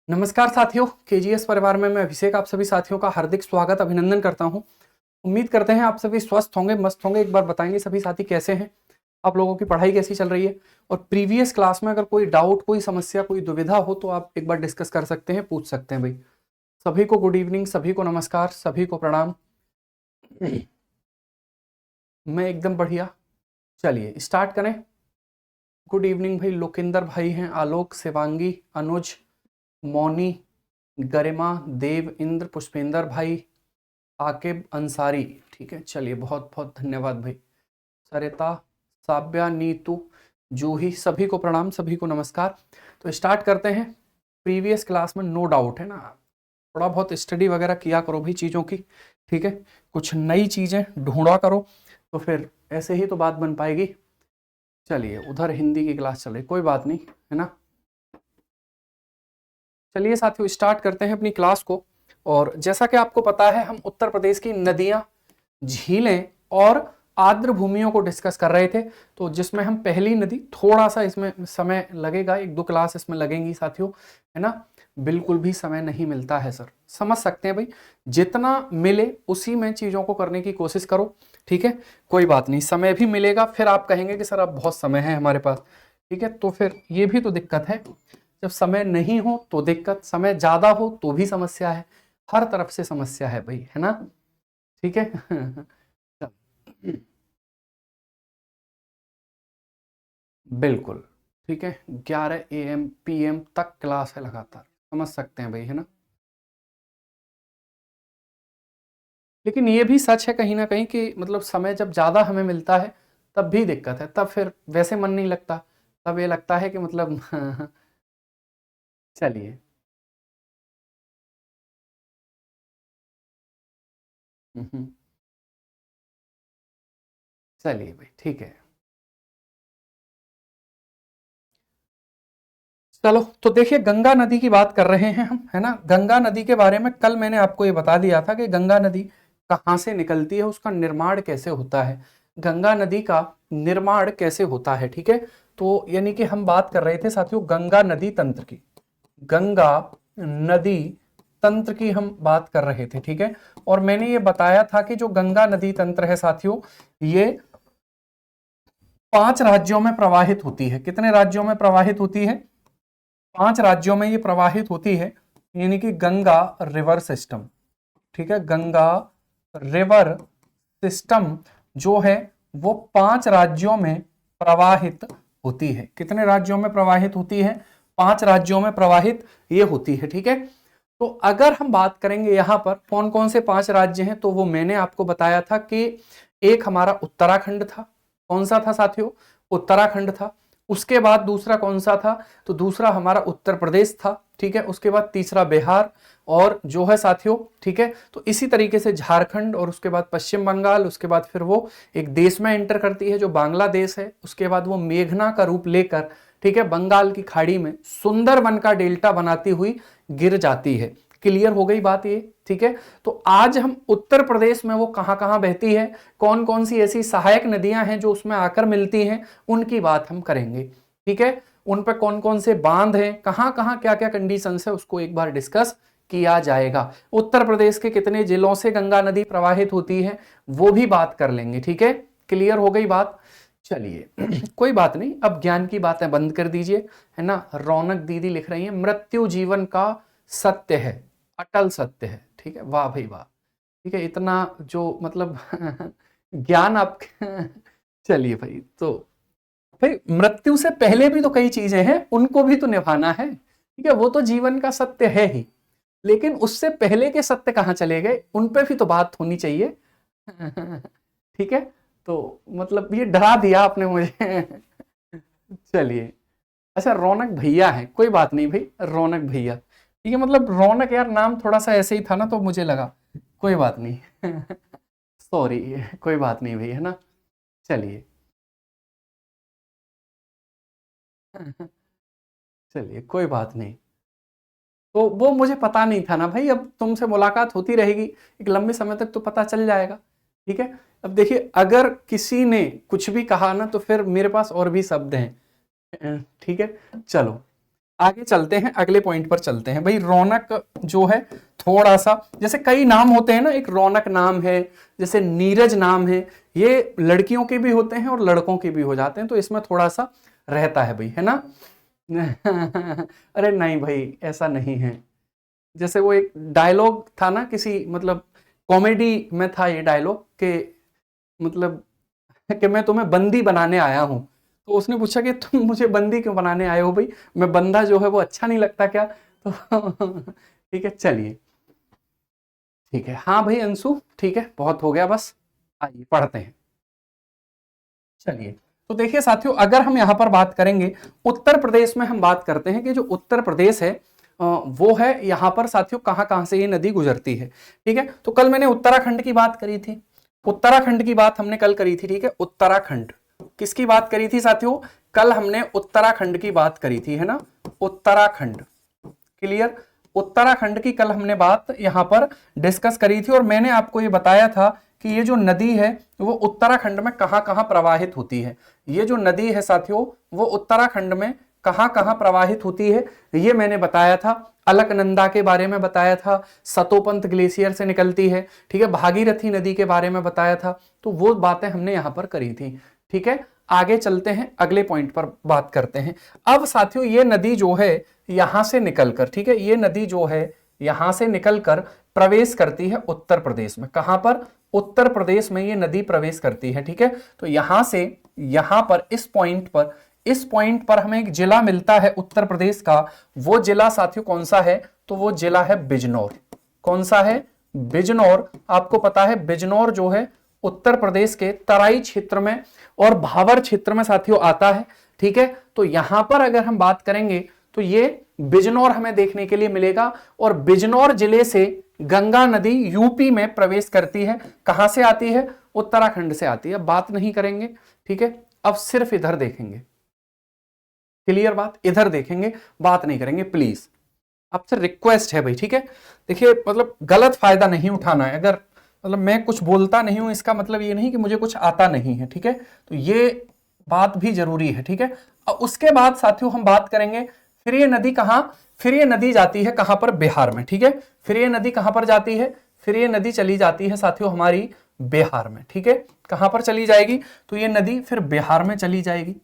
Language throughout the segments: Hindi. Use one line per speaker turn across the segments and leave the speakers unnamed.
नमस्कार साथियों, केजीएस परिवार में मैं अभिषेक आप सभी साथियों का हार्दिक स्वागत अभिनंदन करता हूं। उम्मीद करते हैं आप सभी स्वस्थ होंगे, मस्त होंगे। एक बार बताएंगे सभी साथी कैसे हैं, आप लोगों की पढ़ाई कैसी चल रही है। और प्रीवियस क्लास में अगर कोई डाउट, कोई समस्या, कोई दुविधा हो तो आप एक बार डिस्कस कर सकते हैं, पूछ सकते हैं भाई। सभी को गुड इवनिंग, सभी को नमस्कार, सभी को प्रणाम। मैं एकदम बढ़िया। चलिए स्टार्ट करें। गुड इवनिंग भाई। लोकेंद्र भाई हैं, आलोक, शिवांगी, अनुज, मौनी, गरिमा, देव, इंद्र, पुष्पेंद्र भाई, आकिब अंसारी। ठीक है, चलिए बहुत बहुत धन्यवाद भाई। सरिता, साब्या, नीतू, जूही, सभी को प्रणाम, सभी को नमस्कार। तो स्टार्ट करते हैं। प्रीवियस क्लास में नो डाउट है ना, थोड़ा बहुत स्टडी वगैरह किया करो भाई चीज़ों की। ठीक है, कुछ नई चीज़ें ढूंढा करो, तो फिर ऐसे ही तो बात बन पाएगी। चलिए, उधर हिंदी की क्लास चल रही, कोई बात नहीं है ना। चलिए साथियों स्टार्ट करते हैं अपनी क्लास को। और जैसा कि आपको पता है, हम उत्तर प्रदेश की नदियां, झीलें और आर्द्र भूमियों को डिस्कस कर रहे थे। तो जिसमें हम पहली नदी, थोड़ा सा इसमें समय लगेगा, एक दो क्लास इसमें लगेंगी साथियों, है ना। बिल्कुल भी समय नहीं मिलता है सर, समझ सकते हैं भाई। जितना मिले उसी में चीज़ों को करने की कोशिश करो। ठीक है, कोई बात नहीं, समय भी मिलेगा, फिर आप कहेंगे कि सर अब बहुत समय है हमारे पास। ठीक है, तो फिर ये भी तो दिक्कत है। जब समय नहीं हो तो दिक्कत, समय ज़्यादा हो तो भी समस्या है। हर तरफ से समस्या है भाई, है ना। ठीक है। बिल्कुल ठीक है। 11 AM PM तक क्लास है लगातार, समझ सकते हैं भाई, है ना। लेकिन ये भी सच है कहीं ना कहीं कि मतलब समय जब ज़्यादा हमें मिलता है तब भी दिक्कत है, तब फिर वैसे मन नहीं लगता। तब ये लगता है कि मतलब चलिए। चलिए भाई, ठीक है। चलो तो देखिए, गंगा नदी की बात कर रहे हैं हम, है ना। गंगा नदी के बारे में कल मैंने आपको ये बता दिया था कि गंगा नदी कहाँ से निकलती है, उसका निर्माण कैसे होता है, गंगा नदी का निर्माण कैसे होता है। ठीक है, तो यानी कि हम बात कर रहे थे साथियों गंगा नदी तंत्र की। गंगा नदी तंत्र की हम बात कर रहे थे, ठीक है। और मैंने ये बताया था कि जो गंगा नदी तंत्र है साथियों, ये 5 राज्यों में प्रवाहित होती है। कितने राज्यों में प्रवाहित होती है? 5 राज्यों में ये प्रवाहित होती है, यानी कि गंगा रिवर सिस्टम। ठीक है, गंगा रिवर सिस्टम जो है वो 5 राज्यों में प्रवाहित होती है। कितने राज्यों में प्रवाहित होती है? 5 राज्यों में प्रवाहित ये होती है। ठीक है, तो अगर हम बात करेंगे यहां पर कौन कौन से 5 राज्य हैं, तो वो मैंने आपको बताया था कि एक हमारा उत्तराखंड था। कौन सा था साथियों? उत्तराखंड था। उसके बाद दूसरा कौन सा था? तो दूसरा हमारा उत्तर प्रदेश था। ठीक है, उसके बाद तीसरा बिहार, और जो है साथियों, ठीक है, तो इसी तरीके से झारखंड, और उसके बाद पश्चिम बंगाल, उसके बाद फिर वो एक देश में एंटर करती है जो बांग्लादेश है। उसके बाद वो मेघना का रूप लेकर, ठीक है, बंगाल की खाड़ी में सुंदरबन का डेल्टा बनाती हुई गिर जाती है। क्लियर हो गई बात ये? ठीक है, तो आज हम उत्तर प्रदेश में वो कहां कहां बहती है, कौन कौन सी ऐसी सहायक नदियां हैं जो उसमें आकर मिलती हैं, उनकी बात हम करेंगे। ठीक है, उन पर कौन कौन से बांध हैं, कहां कहां क्या क्या कंडीशन है, उसको एक बार डिस्कस किया जाएगा। उत्तर प्रदेश के कितने जिलों से गंगा नदी प्रवाहित होती है वो भी बात कर लेंगे। ठीक है, क्लियर हो गई बात। चलिए कोई बात नहीं, अब ज्ञान की बातें बंद कर दीजिए, है ना। रौनक दीदी लिख रही है मृत्यु जीवन का सत्य है, अटल सत्य है। ठीक है, वाह भाई वाह। ठीक है, इतना जो मतलब ज्ञान आप चलिए भाई, तो भाई मृत्यु से पहले भी तो कई चीजें हैं, उनको भी तो निभाना है। ठीक है, वो तो जीवन का सत्य है ही, लेकिन उससे पहले के सत्य कहाँ चले गए, उन पे भी तो बात होनी चाहिए। ठीक है, तो मतलब ये डरा दिया आपने मुझे। चलिए, अच्छा रौनक भैया है, कोई बात नहीं भाई, रौनक भैया। ठीक है, मतलब रौनक यार नाम थोड़ा सा ऐसे ही था ना, तो मुझे लगा कोई बात नहीं। सॉरी, कोई बात नहीं भाई, है ना। चलिए। चलिए कोई बात नहीं। तो वो मुझे पता नहीं था ना भाई, अब तुमसे मुलाकात होती रहेगी एक लंबे समय तक तो पता चल जाएगा। ठीक है, अब देखिए, अगर किसी ने कुछ भी कहा ना तो फिर मेरे पास और भी शब्द हैं। ठीक है, चलो। आगे चलते हैं, अगले पॉइंट पर चलते हैं। भाई रौनक जो है थोड़ा सा, जैसे कई नाम होते हैं ना, एक रौनक नाम है, जैसे नीरज नाम है, ये लड़कियों के भी होते हैं और लड़कों के भी हो जाते हैं, तो इसमें थोड़ा सा रहता है भाई, है ना। अरे नहीं भाई, ऐसा नहीं है। जैसे वो एक डायलॉग था ना, किसी मतलब कॉमेडी में था ये डायलॉग के मतलब कि मैं तुम्हें बंदी बनाने आया हूं, तो उसने पूछा कि तुम मुझे बंदी क्यों बनाने आए हो भाई, मैं बंदा जो है वो अच्छा नहीं लगता क्या, तो ठीक है चलिए, ठीक है। हाँ भाई अंशु, ठीक है, बहुत हो गया, बस आइए पढ़ते हैं। चलिए, तो देखिए साथियों, अगर हम यहाँ पर बात करेंगे उत्तर प्रदेश में, हम बात करते हैं कि जो उत्तर प्रदेश है वो है यहाँ पर साथियों कहाँ कहाँ से ये नदी गुजरती है, ठीक है। तो कल मैंने उत्तराखंड की बात करी थी, उत्तराखंड की बात हमने कल करी थी, ठीक है। उत्तराखंड किसकी बात करी थी साथियों, कल हमने उत्तराखंड की बात करी थी, है ना, उत्तराखंड, क्लियर। उत्तराखंड की कल हमने बात यहां पर डिस्कस करी थी और मैंने आपको ये बताया था कि ये जो नदी है वो उत्तराखंड में कहां कहां प्रवाहित होती है। ये जो नदी है साथियों वो उत्तराखंड में कहां कहां प्रवाहित होती है, ये मैंने बताया था। अलकनंदा के बारे में बताया था, सतोपंत ग्लेशियर से निकलती है, ठीक है। भागीरथी नदी के बारे में बताया था, तो वो बातें हमने यहां पर करी थी, ठीक है। आगे चलते हैं, अगले पॉइंट पर बात करते हैं। अब साथियों ये नदी जो है यहां से निकलकर, ठीक है, ये नदी जो है यहां से निकलकर प्रवेश करती है उत्तर प्रदेश में। कहां पर, उत्तर प्रदेश में ये नदी प्रवेश करती है, ठीक है। तो यहां से यहां पर इस पॉइंट पर हमें एक जिला मिलता है उत्तर प्रदेश का। वो जिला साथियों कौन सा है, तो वो जिला है बिजनौर। कौन सा है, बिजनौर। आपको पता है बिजनौर जो है उत्तर प्रदेश के तराई क्षेत्र में और भावर क्षेत्र में साथियों आता है, ठीक है। तो यहां पर अगर हम बात करेंगे तो ये बिजनौर हमें देखने के लिए मिलेगा और बिजनौर जिले से गंगा नदी यूपी में प्रवेश करती है। कहां से आती है, उत्तराखंड से आती है। बात नहीं करेंगे, ठीक है, अब सिर्फ इधर देखेंगे, क्लियर बात, इधर देखेंगे, बात नहीं करेंगे प्लीज, आपसे रिक्वेस्ट है भाई, ठीक है। देखिए मतलब गलत फायदा नहीं उठाना है, अगर मतलब मैं कुछ बोलता नहीं हूं इसका मतलब ये नहीं कि मुझे कुछ आता नहीं है, ठीक है। तो ये बात भी जरूरी है, ठीक है। और उसके बाद साथियों हम बात करेंगे फिर ये नदी कहां, फिर ये नदी जाती है कहां पर, बिहार में, ठीक है। फिर ये नदी कहां पर जाती है, फिर ये नदी चली जाती है साथियों हमारी बिहार में, ठीक है। कहां पर चली जाएगी, तो ये नदी फिर बिहार में चली जाएगी,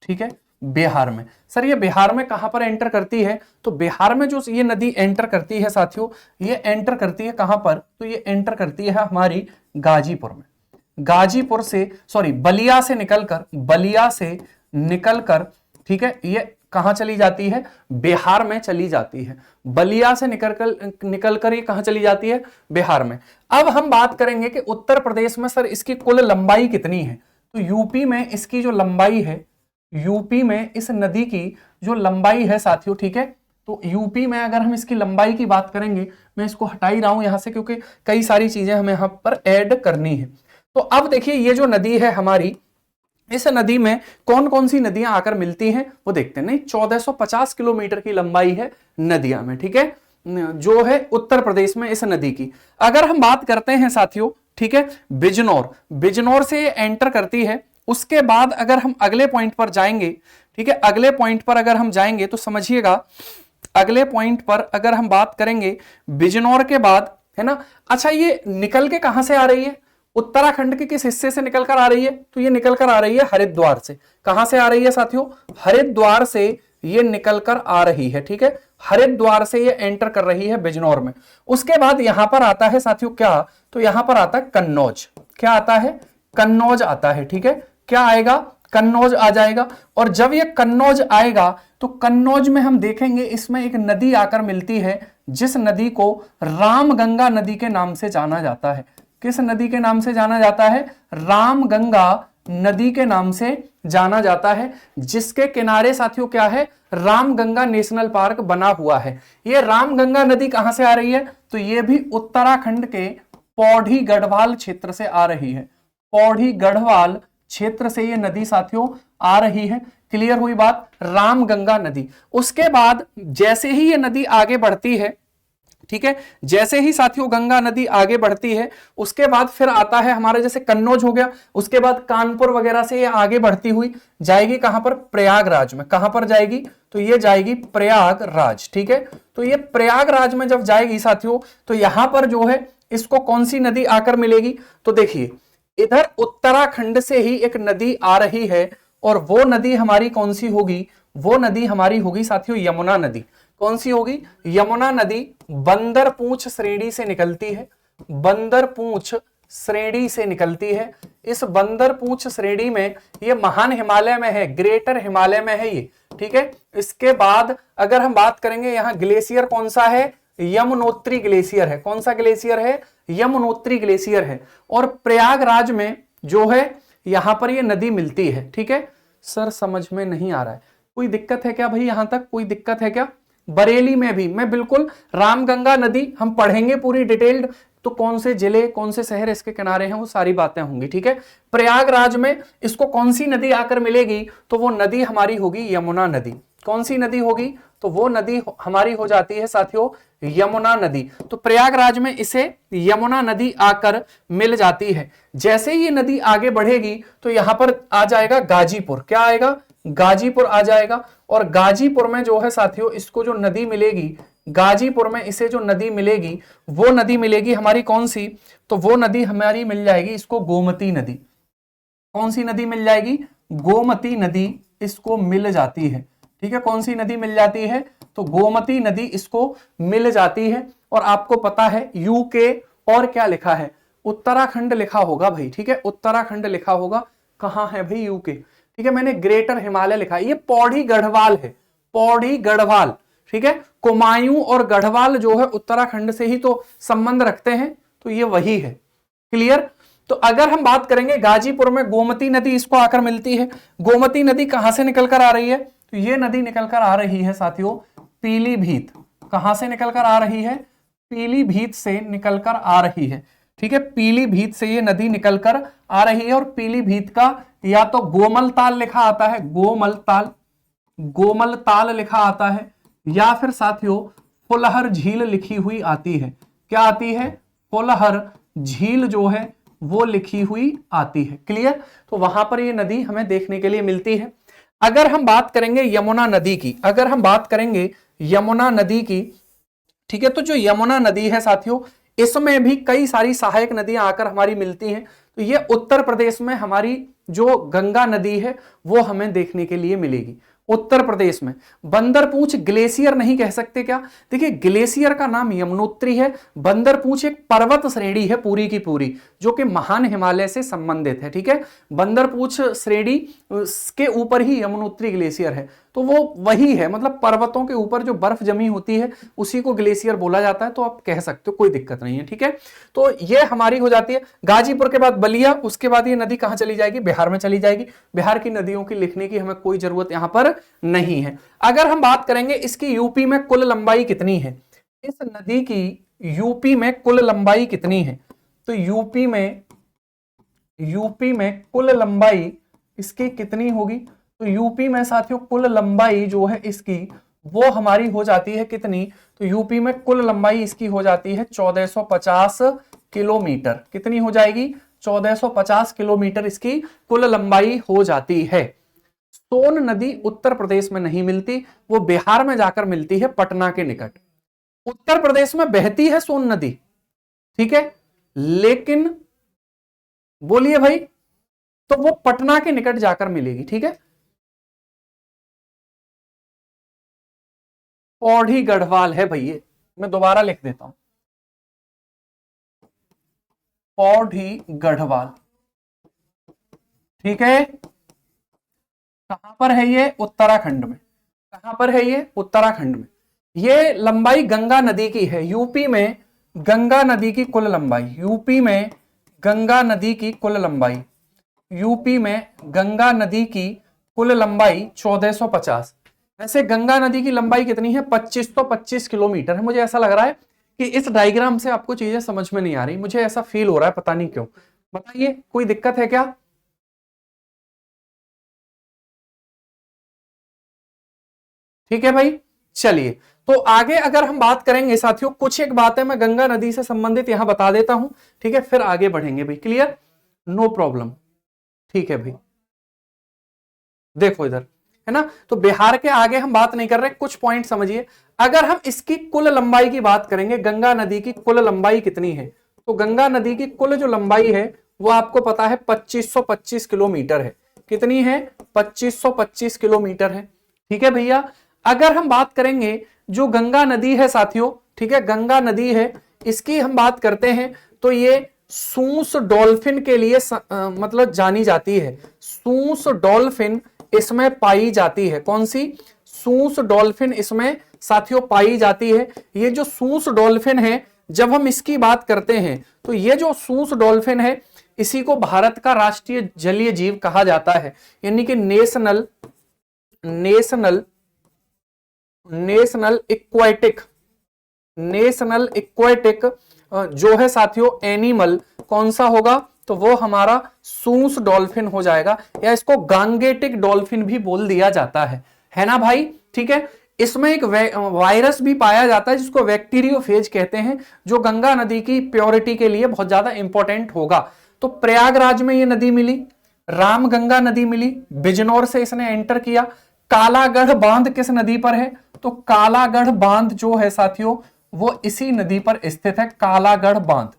ठीक है, बिहार में। सर ये बिहार में कहां पर एंटर करती है, तो बिहार में जो ये नदी एंटर करती है साथियों, ये एंटर करती है कहां पर, तो ये एंटर करती है हमारी गाजीपुर में। गाजीपुर से सॉरी बलिया से निकलकर ठीक है, ये कहां चली जाती है, बिहार में चली जाती है। बलिया से निकलकर ये कहां चली जाती है, बिहार में। अब हम बात करेंगे कि उत्तर प्रदेश में सर इसकी कुल लंबाई कितनी है, तो यूपी में इसकी जो लंबाई है, यूपी में इस नदी की जो लंबाई है साथियों, ठीक है, तो यूपी में अगर हम इसकी लंबाई की बात करेंगे, मैं इसको हटा ही रहा हूं यहां से क्योंकि कई सारी चीजें हमें यहां पर ऐड करनी है। तो अब देखिए ये जो नदी है हमारी, इस नदी में कौन कौन सी नदियां आकर मिलती हैं वो देखते हैं। नहीं, 1450 किलोमीटर की लंबाई है नदियां में, ठीक है, जो है उत्तर प्रदेश में इस नदी की। अगर हम बात करते हैं साथियों, ठीक है, बिजनौर से एंटर करती है। उसके बाद अगर हम अगले पॉइंट पर जाएंगे, ठीक है, अगले पॉइंट पर अगर हम जाएंगे तो समझिएगा, अगले पॉइंट पर अगर हम बात करेंगे बिजनौर के बाद, है ना। अच्छा ये निकल के कहां से आ रही है, उत्तराखंड के किस हिस्से से निकलकर आ रही है, तो ये निकलकर आ रही है हरिद्वार से। कहां से आ रही है साथियों, हरिद्वार से ये निकलकर आ रही है, ठीक है, हरिद्वार से ये एंटर कर रही है बिजनौर में। उसके बाद यहां पर आता है साथियों क्या, तो यहां पर आता है कन्नौज। क्या आता है, कन्नौज आता है, ठीक है, क्या आएगा, कन्नौज आ जाएगा। और जब ये कन्नौज आएगा तो कन्नौज में हम देखेंगे इसमें एक नदी आकर मिलती है, जिस नदी को रामगंगा नदी के नाम से जाना जाता है। किस नदी के नाम से जाना जाता है, रामगंगा नदी के नाम से जाना जाता है, जिसके किनारे साथियों क्या है, रामगंगा नेशनल पार्क बना हुआ है। ये रामगंगा नदी कहां से आ रही है, तो ये भी उत्तराखंड के पौड़ी गढ़वाल क्षेत्र से आ रही है। पौड़ी गढ़वाल क्षेत्र से ये नदी साथियों आ रही है। क्लियर हुई बात, रामगंगा नदी। उसके बाद जैसे ही ये नदी आगे बढ़ती है, ठीक है। जैसे ही साथियों गंगा नदी आगे बढ़ती है उसके बाद फिर आता है हमारे जैसे कन्नौज हो गया, उसके बाद कानपुर वगैरह से ये आगे बढ़ती हुई जाएगी कहां पर, प्रयागराज में। कहां पर जाएगी, तो ये जाएगी प्रयागराज, ठीक है। तो ये प्रयागराज में जब जाएगी साथियों तो यहां पर जो है इसको कौन सी नदी आकर मिलेगी, तो देखिए इधर उत्तराखंड से ही एक नदी आ रही है और वो नदी हमारी कौन सी होगी, वो नदी हमारी होगी साथियों यमुना नदी। कौन सी होगी, यमुना नदी बंदरपूंछ श्रेणी से निकलती है, बंदरपूंछ श्रेणी से निकलती है। इस बंदरपूंछ श्रेणी में ये महान हिमालय में है, ग्रेटर हिमालय में है ये, ठीक है। इसके बाद अगर हम बात करेंगे यहां ग्लेशियर कौन सा है, यमुनोत्री ग्लेशियर है। कौन सा ग्लेशियर है, यमुनोत्री ग्लेशियर है। और प्रयागराज में जो है यहां पर ये नदी मिलती है, ठीक है। सर समझ में नहीं आ रहा है, कोई दिक्कत है क्या भाई, यहां तक कोई दिक्कत है क्या। बरेली में भी मैं बिल्कुल रामगंगा नदी हम पढ़ेंगे पूरी डिटेल्ड, तो कौन से जिले कौन से शहर इसके किनारे हैं वो सारी बातें होंगी, ठीक है। प्रयागराज में इसको कौन सी नदी आकर मिलेगी, तो वो नदी हमारी होगी यमुना नदी। कौन सी नदी होगी, तो वो नदी हमारी हो जाती है साथियों यमुना नदी। तो प्रयागराज में इसे यमुना नदी आकर मिल जाती है। जैसे ही ये नदी आगे बढ़ेगी तो यहां पर आ जाएगा गाजीपुर, क्या आएगा, गाजीपुर आ जाएगा। और गाजीपुर में जो है साथियों इसको जो नदी मिलेगी, गाजीपुर में इसे जो नदी मिलेगी वो नदी मिलेगी हमारी कौन सी, तो वो नदी हमारी मिल जाएगी इसको गोमती नदी। कौन सी नदी मिल जाएगी, गोमती नदी इसको मिल जाती है, ठीक है। कौन सी नदी मिल जाती है, तो गोमती नदी इसको मिल जाती है। और आपको पता है यूके और क्या लिखा है, उत्तराखंड लिखा होगा भाई, ठीक है। उत्तराखंड लिखा होगा, कहां है भाई यूके, ठीक है। मैंने ग्रेटर हिमालय लिखा है, ये पौड़ी गढ़वाल है, पौड़ी गढ़वाल, ठीक है। कुमायूं और गढ़वाल जो है उत्तराखंड से ही तो संबंध रखते हैं, तो ये वही है, क्लियर। तो अगर हम बात करेंगे गाजीपुर में गोमती नदी इसको आकर मिलती है। गोमती नदी कहां से निकलकर आ रही है, तो ये नदी निकलकर आ रही है साथियों पीलीभीत। कहां से निकलकर आ रही है, पीलीभीत से निकलकर आ रही है, ठीक है। पीलीभीत से ये नदी निकलकर आ रही है। और पीलीभीत का या तो गोमलताल लिखा आता है, गोमलताल, गोमलताल लिखा आता है, या फिर साथियों फुलहर झील लिखी हुई आती है। क्या आती है, फुलहर झील जो है वो लिखी हुई आती है, क्लियर। तो वहां पर ये नदी हमें देखने के लिए मिलती है। अगर हम बात करेंगे यमुना नदी की, अगर हम बात करेंगे यमुना नदी की, ठीक है, तो जो यमुना नदी है साथियों इसमें भी कई सारी सहायक नदियां आकर हमारी मिलती हैं। तो ये उत्तर प्रदेश में हमारी जो गंगा नदी है वो हमें देखने के लिए मिलेगी। उत्तर प्रदेश में बंदरपूंछ ग्लेशियर नहीं कह सकते क्या, देखिए ग्लेशियर का नाम यमुनोत्री है, बंदरपूंछ एक पर्वत श्रेणी है पूरी की पूरी जो कि महान हिमालय से संबंधित है, ठीक है। बंदरपूंछ श्रेणी के ऊपर ही यमुनोत्री ग्लेशियर है, तो वो वही है, मतलब पर्वतों के ऊपर जो बर्फ जमी होती है उसी को ग्लेशियर बोला जाता है, तो आप कह सकते हो, कोई दिक्कत नहीं है, ठीक है। तो ये हमारी हो जाती है गाजीपुर के बाद बलिया, उसके बाद ये नदी कहां चली जाएगी, बिहार में चली जाएगी। बिहार की नदियों की लिखने की हमें कोई जरूरत यहां पर नहीं है। अगर हम बात करेंगे इसकी यूपी में कुल लंबाई कितनी है, इस नदी की यूपी में कुल लंबाई कितनी है, तो यूपी में कुल लंबाई इसकी कितनी होगी, तो यूपी में साथियों कुल लंबाई जो है इसकी वो हमारी हो जाती है कितनी, तो यूपी में कुल लंबाई इसकी हो जाती है 1450 किलोमीटर। कितनी हो जाएगी, 1450 किलोमीटर इसकी कुल लंबाई हो जाती है। सोन नदी उत्तर प्रदेश में नहीं मिलती, वो बिहार में जाकर मिलती है पटना के निकट। उत्तर प्रदेश में बहती है सोन नदी, ठीक है, लेकिन बोलिए भाई, तो वो पटना के निकट जाकर मिलेगी, ठीक है। पौड़ी गढ़वाल है भैया, मैं दोबारा लिख देता हूं, पौड़ी गढ़वाल, ठीक है। कहां पर है ये, उत्तराखंड में। कहां पर है ये, उत्तराखंड में। ये लंबाई गंगा नदी की है, यूपी में गंगा नदी की कुल लंबाई, यूपी में गंगा नदी की कुल लंबाई, यूपी में गंगा नदी की कुल लंबाई 1450। वैसे गंगा नदी की लंबाई कितनी है, 2525 किलोमीटर है। मुझे ऐसा लग रहा है कि इस डायग्राम से आपको चीजें समझ में नहीं आ रही, मुझे ऐसा फील हो रहा है, पता नहीं क्यों, बताइए कोई दिक्कत है क्या। ठीक है भाई, चलिए तो आगे अगर हम बात करेंगे साथियों, कुछ एक बातें मैं गंगा नदी से संबंधित यहां बता देता हूं, ठीक है, फिर आगे बढ़ेंगे भाई। क्लियर, नो प्रॉब्लम, ठीक है भाई। देखो इधर है ना, तो बिहार के आगे हम बात नहीं कर रहे, कुछ पॉइंट समझिए। अगर हम इसकी कुल लंबाई की बात करेंगे, गंगा नदी की कुल लंबाई कितनी है, तो गंगा नदी की कुल जो लंबाई है वो आपको पता है 2525 किलोमीटर है। कितनी है? 2525 किलोमीटर है, ठीक है भैया। अगर हम बात करेंगे जो गंगा नदी है साथियों, ठीक है, गंगा नदी है, इसकी हम बात करते हैं तो ये सूस डॉल्फिन के लिए मतलब जानी जाती है। सूस डॉल्फिन इसमें पाई जाती है। कौन सी? सूस डॉल्फिन इसमें साथियों पाई जाती है। ये जो सूस डॉल्फिन है, जब हम इसकी बात करते हैं तो ये जो सूस डॉल्फिन है, इसी को भारत का राष्ट्रीय जलीय जीव कहा जाता है, यानी कि नेशनल इक्वेटिक जो है साथियों एनिमल, कौन सा होगा? तो वो हमारा सूस डॉल्फिन हो जाएगा, या इसको गांगेटिक डॉल्फिन भी बोल दिया जाता है ना भाई, ठीक है। इसमें एक वायरस भी पाया जाता है जिसको बैक्टीरियोफेज कहते हैं, जो गंगा नदी की प्योरिटी के लिए बहुत ज्यादा इंपॉर्टेंट होगा। तो प्रयागराज में ये नदी मिली, रामगंगा नदी मिली, बिजनौर से इसने एंटर किया। कालागढ़ बांध किस नदी पर है? तो कालागढ़ बांध जो है साथियों वो इसी नदी पर स्थित है, कालागढ़ बांध,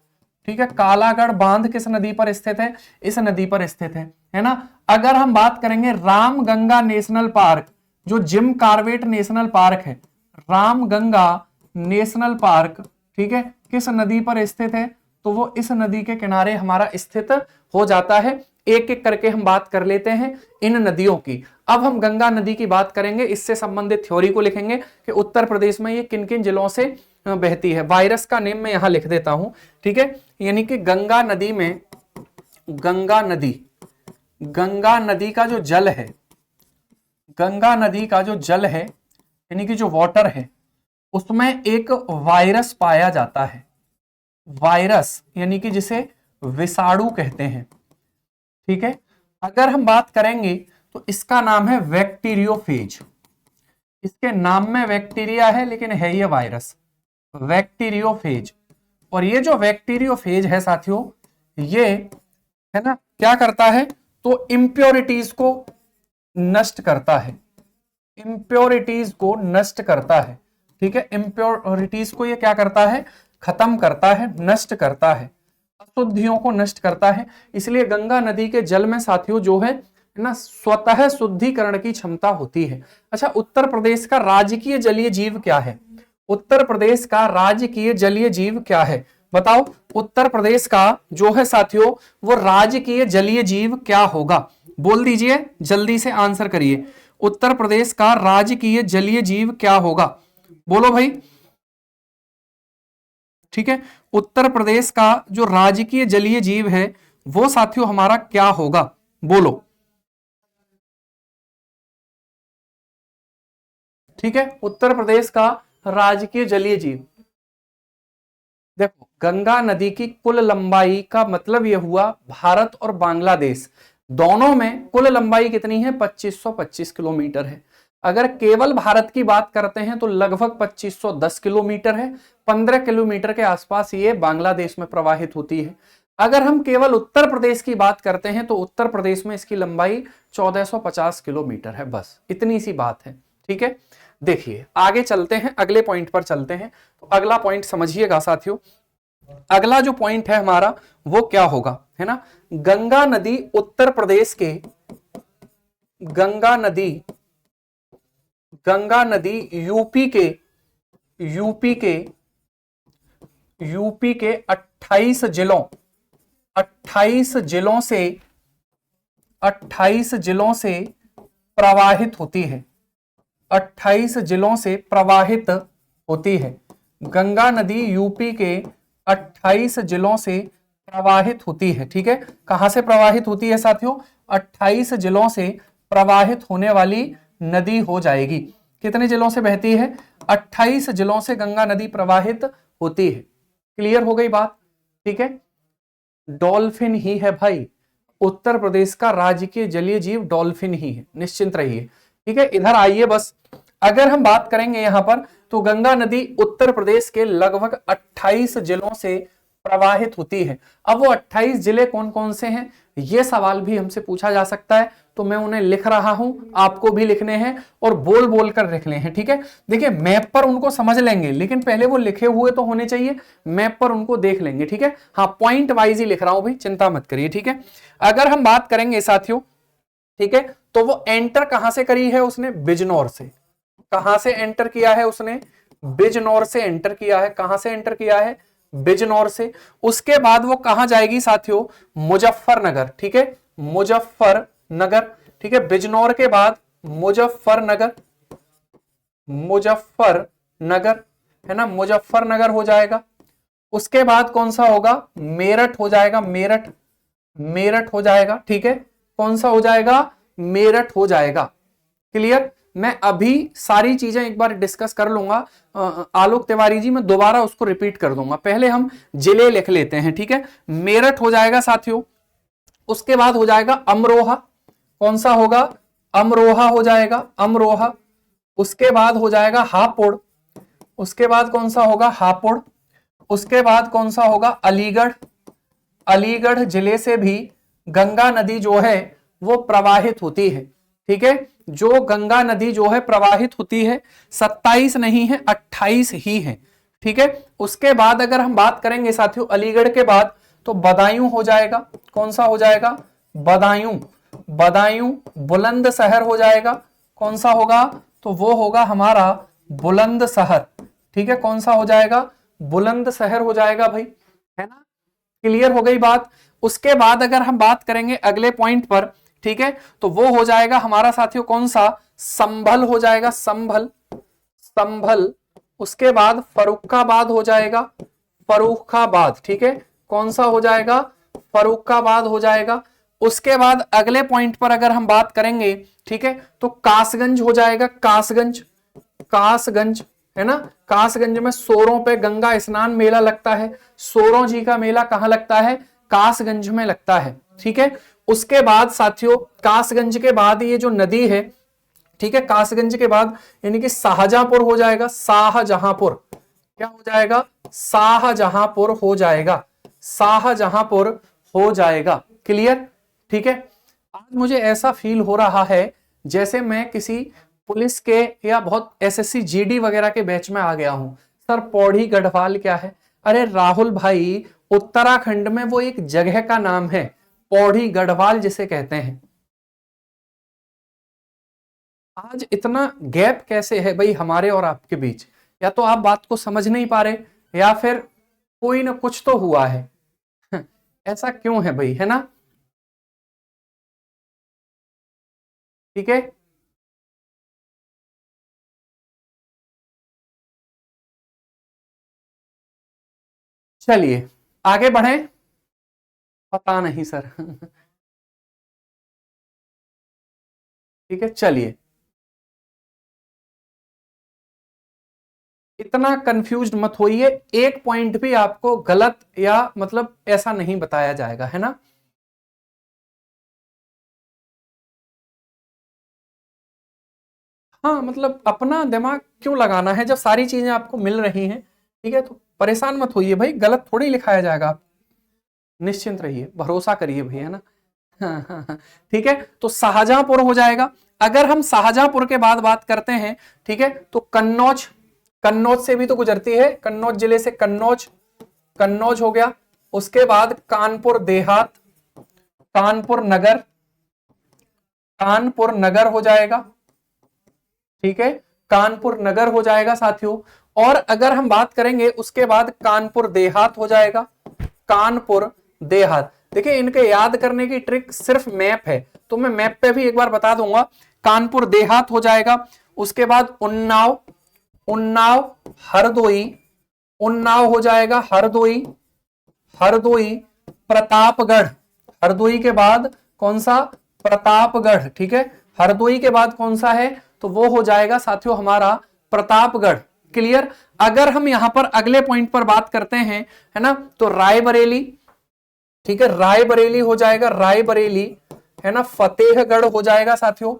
ठीक है। कालागढ़ बांध किस नदी पर स्थित है? इस नदी पर स्थित है ना। अगर हम बात करेंगे रामगंगा नेशनल पार्क, जो जिम कार्बेट नेशनल पार्क है, रामगंगा नेशनल पार्क, ठीक है, किस नदी पर स्थित है? तो वो इस नदी के किनारे हमारा स्थित हो जाता है। एक एक करके हम बात कर लेते हैं इन नदियों की। अब हम गंगा नदी की बात करेंगे, इससे संबंधित थ्योरी को लिखेंगे कि उत्तर प्रदेश में ये किन किन जिलों से बहती है। वायरस का नेम मैं यहां लिख देता हूं, ठीक है, यानी कि गंगा नदी में, गंगा नदी का जो जल है, गंगा नदी का जो जल है यानी कि जो वाटर है, उसमें एक वायरस पाया जाता है। वायरस यानी कि जिसे विषाणु कहते हैं, ठीक है। अगर हम बात करेंगे तो इसका नाम है बैक्टीरियोफेज। इसके नाम में बैक्टीरिया है लेकिन है ये वायरस, बैक्टीरियोफेज। और ये जो बैक्टीरियोफेज है साथियों, ये है ना क्या करता है? तो इंप्योरिटीज को नष्ट करता है, इंप्योरिटीज को नष्ट करता है, ठीक है। इंप्योरिटीज को ये क्या करता है? खत्म करता है, नष्ट करता है, अशुद्धियों को नष्ट करता है। इसलिए गंगा नदी के जल में साथियों जो है ना स्वतः शुद्धिकरण की क्षमता होती है। अच्छा, उत्तर प्रदेश का राजकीय जलीय जीव क्या है? उत्तर प्रदेश का राजकीय जलीय जीव क्या है? बताओ, उत्तर प्रदेश का जो है साथियों वो राजकीय जलीय जीव क्या होगा? बोल दीजिए, जल्दी से आंसर करिए। उत्तर प्रदेश का राजकीय जलीय जीव क्या होगा? बोलो भाई, ठीक है। उत्तर प्रदेश का जो राजकीय जलीय जीव है वो साथियों हमारा क्या होगा? बोलो, ठीक है। उत्तर प्रदेश का राजकीय जलीय जीव, देखो गंगा नदी की कुल लंबाई का मतलब यह हुआ भारत और बांग्लादेश दोनों में कुल लंबाई कितनी है? 2525 किलोमीटर है। अगर केवल भारत की बात करते हैं तो लगभग 2510 किलोमीटर है। 15 किलोमीटर के आसपास ये बांग्लादेश में प्रवाहित होती है। अगर हम केवल उत्तर प्रदेश की बात करते हैं तो उत्तर प्रदेश में इसकी लंबाई 1450 किलोमीटर है, बस इतनी सी बात है, ठीक है। देखिए आगे चलते हैं, अगले पॉइंट पर चलते हैं। तो अगला पॉइंट समझिएगा साथियों, अगला जो पॉइंट है हमारा वो क्या होगा, है ना। गंगा नदी उत्तर प्रदेश के, गंगा नदी यूपी के 28 जिलों से प्रवाहित होती है। 28 जिलों से प्रवाहित होती है। गंगा नदी यूपी के 28 जिलों से प्रवाहित होती है, ठीक है। कहां से प्रवाहित होती है साथियों? 28 जिलों से प्रवाहित होने वाली नदी हो जाएगी। कितने जिलों से बहती है? 28 जिलों से गंगा नदी प्रवाहित होती है। क्लियर हो गई बात, ठीक है। डॉल्फिन ही है भाई, उत्तर प्रदेश का राजकीय जलीय जीव डॉल्फिन ही है, निश्चिंत रहिए, ठीक है। इधर आइए बस, अगर हम बात करेंगे यहां पर तो गंगा नदी उत्तर प्रदेश के लगभग 28 जिलों से प्रवाहित होती है। अब वो 28 जिले कौन कौन से हैं, ये सवाल भी हमसे पूछा जा सकता है, तो मैं उन्हें लिख रहा हूं, आपको भी लिखने हैं और बोल बोल कर लिखने हैं, ठीक है। देखिए मैप पर उनको समझ लेंगे, लेकिन पहले वो लिखे हुए तो होने चाहिए, मैप पर उनको देख लेंगे, ठीक है। हाँ, पॉइंट वाइज ही लिख रहा हूं भाई, चिंता मत करिए, ठीक है। अगर हम बात करेंगे साथियों, ठीक है, तो वो एंटर कहां से करी है उसने, बिजनौर से। कहां से एंटर किया है उसने, बिजनौर से एंटर किया है। कहां से एंटर किया है, बिजनौर से। उसके बाद वो कहां जाएगी साथियों, मुजफ्फरनगर, ठीक है, मुजफ्फरनगर, ठीक है। बिजनौर के बाद मुजफ्फरनगर, मुजफ्फरनगर है ना, मुजफ्फरनगर हो जाएगा। उसके बाद कौन सा होगा, मेरठ हो जाएगा, मेरठ, मेरठ हो जाएगा, ठीक है। कौन सा हो जाएगा, मेरठ हो जाएगा। क्लियर। मैं अभी सारी चीजें एक बार डिस्कस कर लूंगा, आलोक तिवारी जी, मैं दोबारा उसको रिपीट कर दूंगा, पहले हम जिले लिख लेते हैं, ठीक है। मेरठ हो जाएगा साथियों। उसके बाद हो जाएगा अमरोहा। कौन सा होगा, अमरोहा हो जाएगा, अमरोहा। उसके बाद हो जाएगा हापुड़। उसके बाद कौन सा होगा, हापुड़। उसके बाद कौन सा होगा, अलीगढ़। अलीगढ़ जिले से भी गंगा नदी जो है वो प्रवाहित होती है, ठीक है। जो गंगा नदी जो है प्रवाहित होती है 27 नहीं है, 28 ही है, ठीक है। उसके बाद अगर हम बात करेंगे साथियों अलीगढ़ के बाद, तो बदायूं हो जाएगा। कौन सा हो जाएगा, बदायूं। बदायूं बुलंदशहर हो जाएगा। कौन सा होगा, तो वो होगा हमारा बुलंदशहर, ठीक है। कौन सा हो जाएगा, बुलंदशहर हो जाएगा भाई, है ना। क्लियर हो गई बात। उसके बाद अगर हम बात करेंगे अगले पॉइंट पर, ठीक है, तो वो हो जाएगा हमारा साथियों कौन सा, संभल हो जाएगा, संभल, संभल। उसके बाद फर्रुखाबाद हो जाएगा, फर्रुखाबाद, ठीक है। कौन सा हो जाएगा, फर्रुखाबाद हो जाएगा। उसके बाद अगले पॉइंट पर अगर हम बात करेंगे, ठीक है, तो कासगंज हो जाएगा, कासगंज, कासगंज, है ना। कासगंज में सोरों पे गंगा स्नान मेला लगता है। सोरों जी का मेला कहां लगता है, कासगंज में लगता है, ठीक है। उसके बाद साथियों कासगंज के बाद ये जो नदी है, ठीक है, कासगंज के बाद यानी कि शाहजहांपुर हो जाएगा, शाहजहांपुर। क्या हो जाएगा, शाहजहांपुर हो जाएगा, शाहजहांपुर हो जाएगा। क्लियर, ठीक है। आज मुझे ऐसा फील हो रहा है जैसे मैं किसी पुलिस के या बहुत एसएससी जीडी वगैरह के बैच में आ गया हूं। सर पौड़ी गढ़वाल क्या है, अरे राहुल भाई उत्तराखंड में वो एक जगह का नाम है, पौड़ी गढ़वाल जिसे कहते हैं। आज इतना गैप कैसे है भाई हमारे और आपके बीच, या तो आप बात को समझ नहीं पा रहे या फिर कोई ना कुछ तो हुआ है ऐसा क्यों है भाई, है ना। ठीक है, चलिए आगे बढ़ें। पता नहीं सर ठीक है, चलिए। इतना कंफ्यूज्ड मत होइए, एक पॉइंट भी आपको गलत या मतलब ऐसा नहीं बताया जाएगा, है ना। हाँ मतलब अपना दिमाग क्यों लगाना है जब सारी चीजें आपको मिल रही हैं, ठीक है। तो परेशान मत होइए भाई, गलत थोड़ी लिखाया जाएगा, आप निश्चिंत रहिए, भरोसा करिए भाई, है ना। हाँ हाँ हाँ, ठीक है। तो शाहजहांपुर हो जाएगा। अगर हम शाहजहांपुर के बाद बात करते हैं, ठीक है, तो कन्नौज, कन्नौज से भी तो गुजरती है, कन्नौज जिले से कन्नौज, कन्नौज हो गया। उसके बाद कानपुर देहात, कानपुर नगर, कानपुर नगर हो जाएगा, ठीक है, कानपुर नगर हो जाएगा साथियों। और अगर हम बात करेंगे उसके बाद कानपुर देहात हो जाएगा, कानपुर देहात। देखिए इनके याद करने की ट्रिक सिर्फ मैप है, तो मैं मैप पे भी एक बार बता दूंगा। कानपुर देहात हो जाएगा। उसके बाद उन्नाव, उन्नाव, हरदोई, उन्नाव हो जाएगा, हरदोई, हरदोई, प्रतापगढ़, हरदोई के बाद कौन सा, प्रतापगढ़, ठीक है। हरदोई के बाद कौन सा है, तो वो हो जाएगा साथियों हमारा प्रतापगढ़। क्लियर। अगर हम यहां पर अगले पॉइंट पर बात करते हैं, है ना, तो रायबरेली, ठीक है, रायबरेली हो जाएगा, रायबरेली, है ना। फतेहगढ़ हो जाएगा साथियों,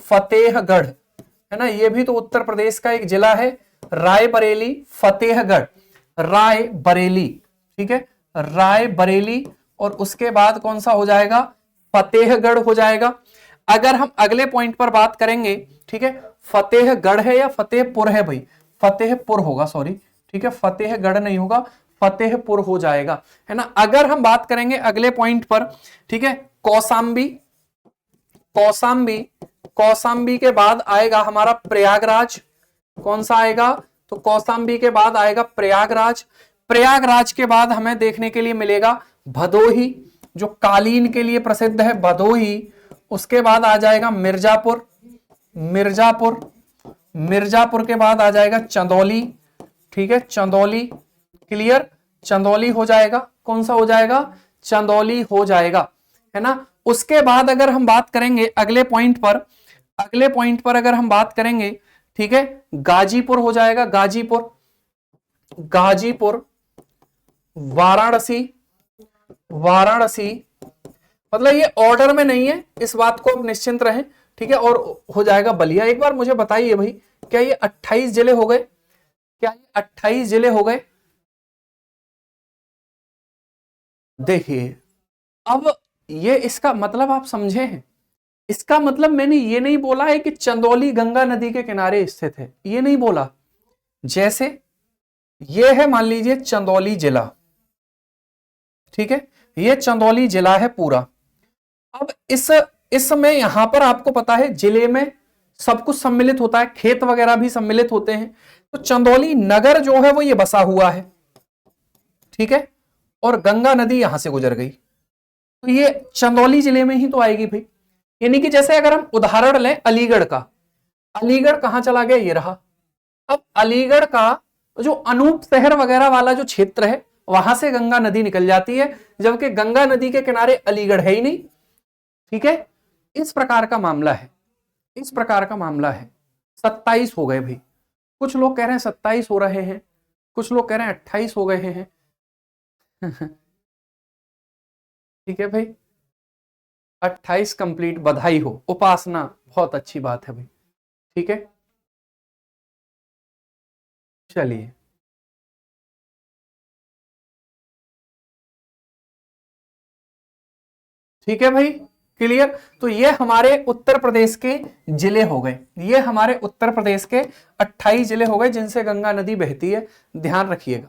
फतेहगढ़, है ना, ये भी तो उत्तर प्रदेश का एक जिला है। रायबरेली, फतेहगढ़, रायबरेली, ठीक है, रायबरेली, और उसके बाद कौन सा हो जाएगा, फतेहगढ़ हो जाएगा। अगर हम अगले पॉइंट पर बात करेंगे, ठीक है, फतेहगढ़ है या फतेहपुर है भाई, फतेहपुर होगा, सॉरी, ठीक है, फतेहगढ़ नहीं होगा, फतेहपुर हो जाएगा, है ना। अगर हम बात करेंगे अगले पॉइंट पर, ठीक है, कौसाम्बी, कौसाम्बी, कौसाम्बी के बाद आएगा हमारा प्रयागराज। कौन सा आएगा, तो कौसाम्बी के बाद आएगा प्रयागराज। प्रयागराज के बाद हमें देखने के लिए मिलेगा भदोही, जो कालीन के लिए प्रसिद्ध है, भदोही। उसके बाद आ जाएगा मिर्जापुर, मिर्जापुर, मिर्जापुर के बाद आ जाएगा चंदौली, ठीक है, चंदौली, क्लियर, चंदौली हो जाएगा। कौन सा हो जाएगा, चंदौली हो जाएगा, है ना। उसके बाद अगर हम बात करेंगे अगले पॉइंट पर, अगले पॉइंट पर अगर हम बात करेंगे, ठीक है, गाजीपुर हो जाएगा, गाजीपुर, गाजीपुर, वाराणसी, वाराणसी, मतलब ये ऑर्डर में नहीं है, इस बात को आप निश्चिंत रहें, ठीक है, और हो जाएगा बलिया। एक बार मुझे बताइए भाई, क्या ये 28 जिले हो गए, क्या ये 28 जिले हो गए? देखिए, अब ये इसका मतलब आप समझे हैं, इसका मतलब मैंने ये नहीं बोला है कि चंदौली गंगा नदी के किनारे स्थित है, ये नहीं बोला। जैसे ये है, मान लीजिए चंदौली जिला, ठीक है, ये चंदौली जिला है पूरा। अब इसमें यहां पर आपको पता है जिले में सब कुछ सम्मिलित होता है, खेत वगैरह भी सम्मिलित होते हैं, तो चंदौली नगर जो है वो ये बसा हुआ है, ठीक है, और गंगा नदी यहां से गुजर गई, तो ये चंदौली जिले में ही तो आएगी भाई। यानी कि जैसे अगर हम उदाहरण लें अलीगढ़ का, अलीगढ़ कहां चला गया, ये रहा। अब अलीगढ़ का जो अनूप शहर वगैरह वाला जो क्षेत्र है, वहां से गंगा नदी निकल जाती है, जबकि गंगा नदी के किनारे अलीगढ़ है ही नहीं, ठीक है। इस प्रकार का मामला है, इस प्रकार का मामला है। 27 हो गए भाई, कुछ लोग कह रहे हैं 27 हो रहे हैं, कुछ लोग कह रहे हैं 28 हो गए हैं। ठीक है भाई, 28 कंप्लीट, बधाई हो उपासना, बहुत अच्छी बात है भाई, ठीक है। चलिए, ठीक है भाई, क्लियर। तो ये हमारे उत्तर प्रदेश के जिले हो गए, ये हमारे उत्तर प्रदेश के 28 जिले हो गए जिनसे गंगा नदी बहती है। ध्यान रखिएगा,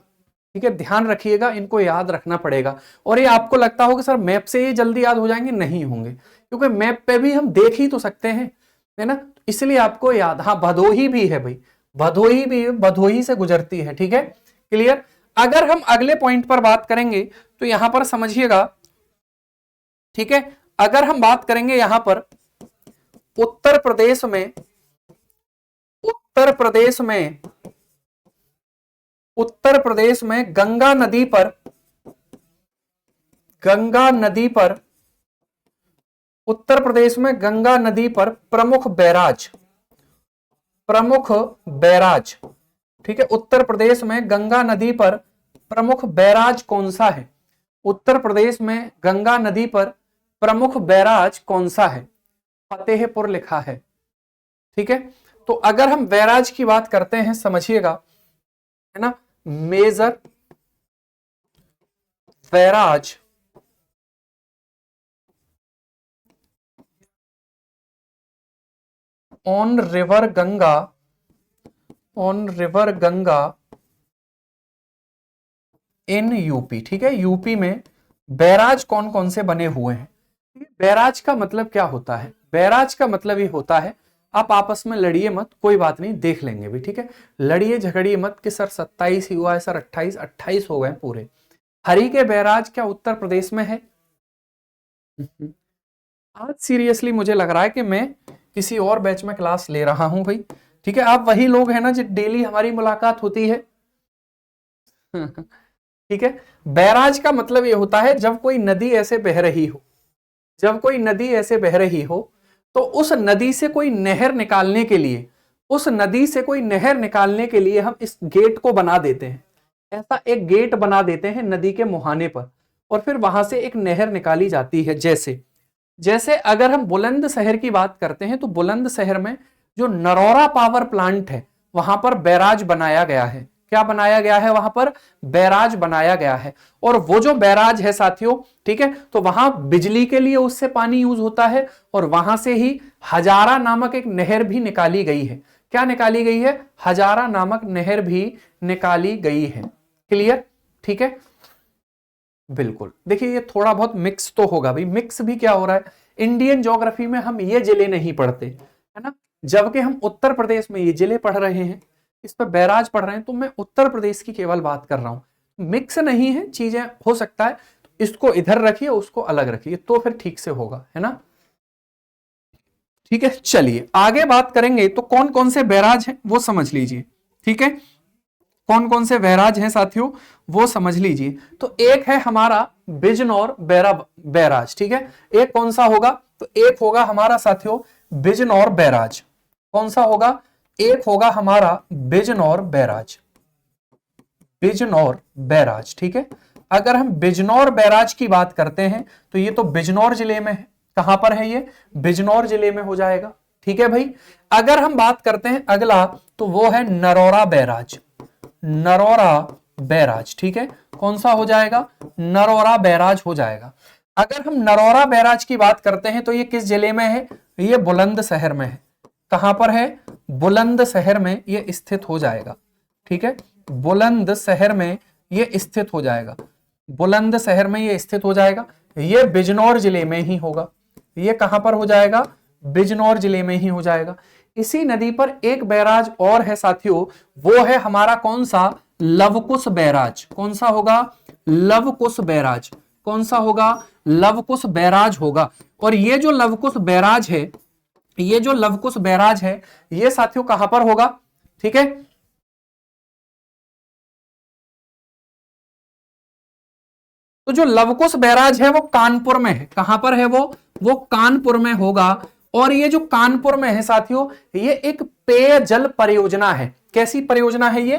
ठीक है, ध्यान रखिएगा, इनको याद रखना पड़ेगा। और ये आपको लगता हो कि सर मैप से ये जल्दी याद हो जाएंगे, नहीं होंगे, क्योंकि मैप पे भी हम देख ही तो सकते हैं, है ना, इसलिए आपको याद। हाँ, भदोही भी है भाई, भदोही भी, भदोही से गुजरती है, ठीक है, क्लियर। अगर हम अगले पॉइंट पर बात करेंगे तो यहां पर समझिएगा, ठीक है, अगर हम बात करेंगे यहां पर उत्तर प्रदेश में, उत्तर प्रदेश में, उत्तर प्रदेश में गंगा नदी पर, गंगा नदी पर, उत्तर प्रदेश में गंगा नदी पर प्रमुख बैराज, प्रमुख बैराज, ठीक है, उत्तर प्रदेश में गंगा नदी पर प्रमुख बैराज कौन सा है, उत्तर प्रदेश में गंगा नदी पर प्रमुख बैराज कौन सा है, फतेहपुर लिखा है, ठीक है। तो अगर हम बैराज की बात करते हैं, समझिएगा, है ना, major barrage on river Ganga, on river Ganga in UP, ठीक है, यूपी में बैराज कौन कौन से बने हुए हैं। बैराज का मतलब क्या होता है, बैराज का मतलब ये होता है, आप आपस में लड़िए मत, कोई बात नहीं, देख लेंगे भी, ठीक है, लड़िए झगड़िए मत कि सर 27 ही हुआ है, सर 28, 28 हो गए पूरे। हरि के बैराज क्या उत्तर प्रदेश में है? आज सीरियसली मुझे लग रहा है कि मैं किसी और बैच में क्लास ले रहा हूं भाई, ठीक है, आप वही लोग हैं ना जो डेली हमारी मुलाकात होती है। ठीक है, बैराज का मतलब ये होता है जब कोई नदी ऐसे बह रही हो, जब कोई नदी ऐसे बह रही हो, तो उस नदी से कोई नहर निकालने के लिए, उस नदी से कोई नहर निकालने के लिए हम इस गेट को बना देते हैं, ऐसा एक गेट बना देते हैं नदी के मुहाने पर, और फिर वहां से एक नहर निकाली जाती है। जैसे जैसे अगर हम बुलंदशहर की बात करते हैं, तो बुलंदशहर में जो नरौरा पावर प्लांट है वहां पर बैराज बनाया गया है। क्या बनाया गया है? वहां पर बैराज बनाया गया है। और वो जो बैराज है साथियों, ठीक है, तो वहां बिजली के लिए उससे पानी यूज होता है और वहां से ही हजारा नामक एक नहर भी निकाली गई है। क्या निकाली गई है? हजारा नामक नहर भी निकाली गई है। क्लियर? ठीक है, बिल्कुल। देखिए ये थोड़ा बहुत मिक्स तो होगा भाई, मिक्स भी क्या हो रहा है, इंडियन ज्योग्राफी में हम ये जिले नहीं पढ़ते, है ना, जबकि हम उत्तर प्रदेश में ये जिले पढ़ रहे हैं, इस पर बैराज पढ़ रहे हैं, तो मैं उत्तर प्रदेश की केवल बात कर रहा हूं। मिक्स नहीं है चीजें, हो सकता है इसको इधर रखिए उसको अलग रखिए तो फिर ठीक से होगा, है ना। ठीक है, चलिए आगे बात करेंगे। तो कौन कौन से बैराज हैं वो समझ लीजिए। ठीक है, कौन कौन से बैराज हैं साथियों वो समझ लीजिए। तो एक है हमारा बिजनौर बैराज। ठीक है, एक कौन सा होगा? तो एक होगा हमारा साथियों बिजनौर बैराज। कौन सा होगा? एक होगा हमारा बिजनौर बैराज। बिजनौर बैराज, ठीक है। अगर हम बिजनौर बैराज की बात करते हैं तो ये तो बिजनौर जिले में है। कहां पर है ये? बिजनौर जिले में हो जाएगा। ठीक है भाई। अगर हम बात करते हैं अगला, तो वो है नरौरा बैराज। नरौरा बैराज, ठीक है, कौन सा हो जाएगा? नरौरा बैराज हो जाएगा। अगर हम नरौरा बैराज की बात करते हैं तो ये किस जिले में है? ये बुलंदशहर में है। कहां पर है? बुलंदशहर में ये स्थित हो जाएगा। ठीक है, बुलंदशहर में ये स्थित हो जाएगा। बुलंदशहर में ये स्थित हो जाएगा। ये बिजनौर जिले में ही होगा। ये कहां पर हो जाएगा? बिजनौर जिले में ही हो जाएगा। इसी नदी पर एक बैराज और है साथियों, वो है हमारा कौन सा? लवकुश बैराज। कौन सा होगा? लवकुश बैराज। कौन सा होगा? लवकुश बैराज होगा। और ये जो लवकुश बैराज है, ये जो लवकुश बैराज है, ये साथियों कहां पर होगा? ठीक है, तो जो लवकुश बैराज है वो कानपुर में है। कहां पर है वो कानपुर में होगा। और ये जो कानपुर में है साथियों, ये एक पेयजल परियोजना है। कैसी परियोजना है ये?